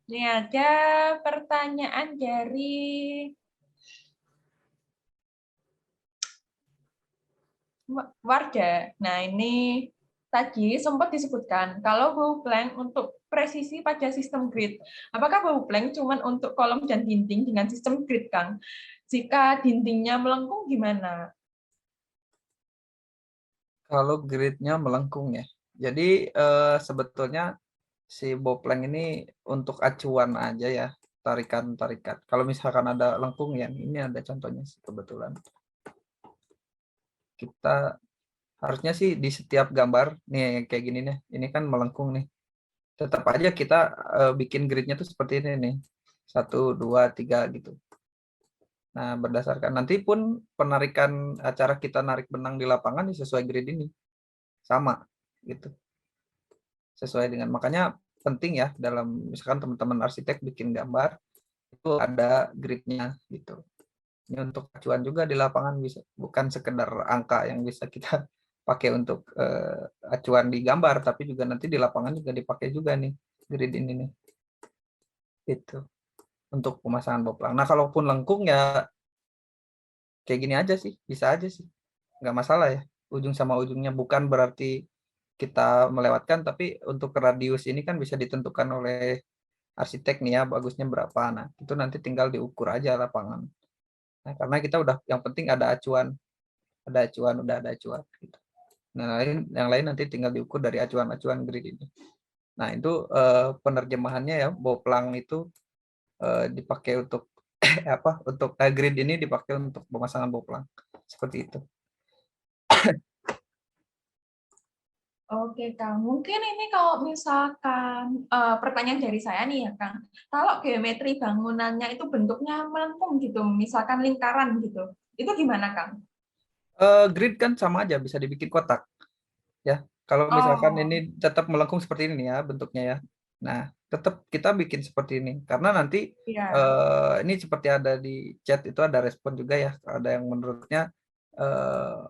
Ini ada pertanyaan dari Wardah. Nah, ini tadi sempat disebutkan kalau Bowplank untuk presisi pada sistem grid. Apakah Bowplank cuma untuk kolom dan dinding dengan sistem grid, Kang? Jika dindingnya melengkung gimana? Kalau gridnya melengkung ya. Jadi sebetulnya si Bowplank ini untuk acuan aja ya, tarikan-tarikan. Kalau misalkan ada lengkung ya, ini ada contohnya sih kebetulan. Kita harusnya sih di setiap gambar nih kayak gini nih, ini kan melengkung nih. Tetap aja kita bikin gridnya tuh seperti ini nih, 1, 2, 3 gitu. Nah, berdasarkan nanti pun penarikan acara kita narik benang di lapangan sesuai grid ini sama gitu. Sesuai dengan makanya penting ya dalam misalkan teman-teman arsitek bikin gambar itu ada gridnya gitu. Ini untuk acuan juga di lapangan bisa bukan sekedar angka yang bisa kita pakai untuk acuan di gambar tapi juga nanti di lapangan juga dipakai juga nih grid ini nih. Itu untuk pemasangan boplang. Nah, kalaupun lengkung ya kayak gini aja sih, bisa aja sih. Nggak masalah ya. Ujung sama ujungnya bukan berarti kita melewatkan tapi untuk radius ini kan bisa ditentukan oleh arsitek nih ya bagusnya berapa. Nah, itu nanti tinggal diukur aja lapangan. Nah, karena kita udah yang penting ada acuan, udah ada acuan gitu. Nah, yang lain nanti tinggal diukur dari acuan-acuan grid ini. Nah, itu penerjemahannya ya, boplang itu dipakai untuk apa? Untuk grid ini dipakai untuk pemasangan boplang. Seperti itu. Oke, Kang. Mungkin ini kalau misalkan pertanyaan dari saya nih ya, Kang. Kalau geometri bangunannya itu bentuknya melengkung gitu, misalkan lingkaran gitu, itu gimana, Kang? Grid kan sama aja bisa dibikin kotak ya. Kalau misalkan Oh, ini tetap melengkung seperti ini ya bentuknya ya. Nah, tetap kita bikin seperti ini karena nanti iya. ini seperti ada di chat itu ada respon juga ya. Ada yang menurutnya eh,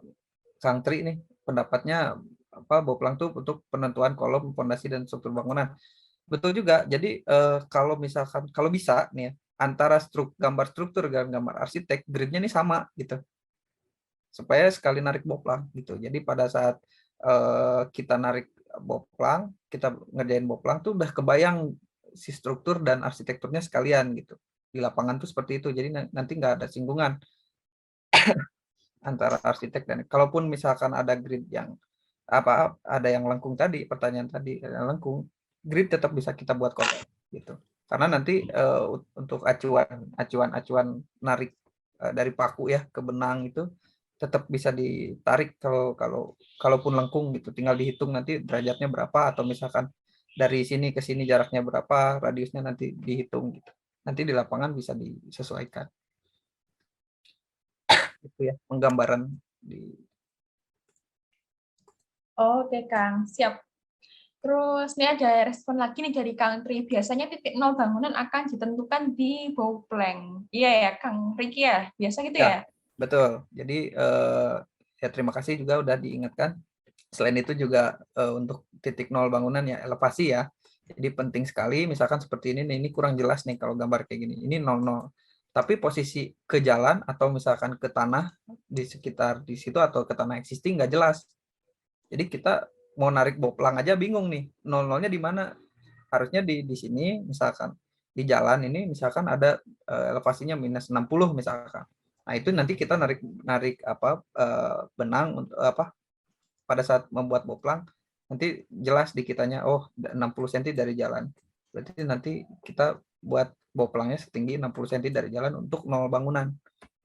Sang Tri nih pendapatnya apa Boplang tuh untuk penentuan kolom, fondasi dan struktur bangunan. Betul juga. Jadi kalau misalkan kalau bisa nih ya, antara gambar struktur dan gambar arsitek gridnya ini sama gitu supaya sekali narik boplang gitu. Jadi pada saat kita narik boplang, kita ngerjain boplang tuh udah kebayang si struktur dan arsitekturnya sekalian gitu. Di lapangan tuh seperti itu. Jadi nanti nggak ada singgungan antara arsitek dan kalaupun misalkan ada grid yang apa ada yang lengkung tadi, pertanyaan tadi yang lengkung, grid tetap bisa kita buat kotak gitu. Karena nanti untuk acuan narik dari paku ya ke benang itu tetap bisa ditarik kalau kalaupun lengkung gitu tinggal dihitung nanti derajatnya berapa atau misalkan dari sini ke sini jaraknya berapa radiusnya nanti dihitung gitu nanti di lapangan bisa disesuaikan itu ya penggambaran di Oke, Kang. Siap. Terus ini ada respon lagi nih dari Kang Tri. Biasanya titik nol bangunan akan ditentukan di Bowplank. Iya ya, Kang Riki ya? Biasa gitu ya ya? betul jadi ya terima kasih juga udah diingatkan selain itu juga untuk titik nol bangunan ya elevasi ya jadi penting sekali misalkan seperti ini kurang jelas nih kalau gambar kayak gini ini 00 tapi posisi ke jalan atau misalkan ke tanah di sekitar di situ atau ke tanah existing nggak jelas jadi kita mau narik boplang aja bingung nih 00-nya di mana harusnya di sini misalkan di jalan ini misalkan ada elevasinya minus 60 misalkan nah itu nanti kita narik narik apa benang untuk apa pada saat membuat boplang nanti jelas di kitanya oh 60 cm dari jalan berarti nanti kita buat boplangnya setinggi 60 cm dari jalan untuk nol bangunan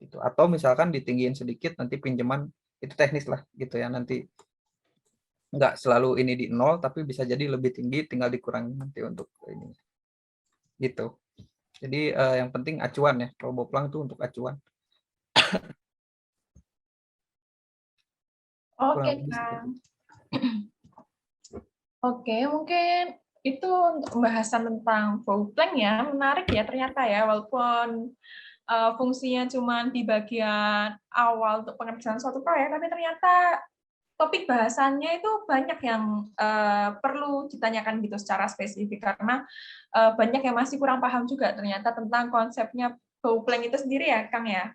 gitu atau misalkan ditinggiin sedikit nanti pinjaman itu teknis lah gitu ya nanti nggak selalu ini di nol tapi bisa jadi lebih tinggi tinggal dikurangi nanti untuk ini gitu jadi yang penting acuan ya kalau boplang itu untuk acuan kurang Oke, lebih seperti Kang. itu. Oke, mungkin itu untuk pembahasan tentang Bowplank ya. Menarik ya ternyata ya, walaupun fungsinya cuma di bagian awal untuk pengerjaan suatu proyek, tapi ternyata topik bahasannya itu banyak yang perlu ditanyakan gitu secara spesifik, karena banyak yang masih kurang paham juga ternyata tentang konsepnya bau plank itu sendiri ya, Kang ya.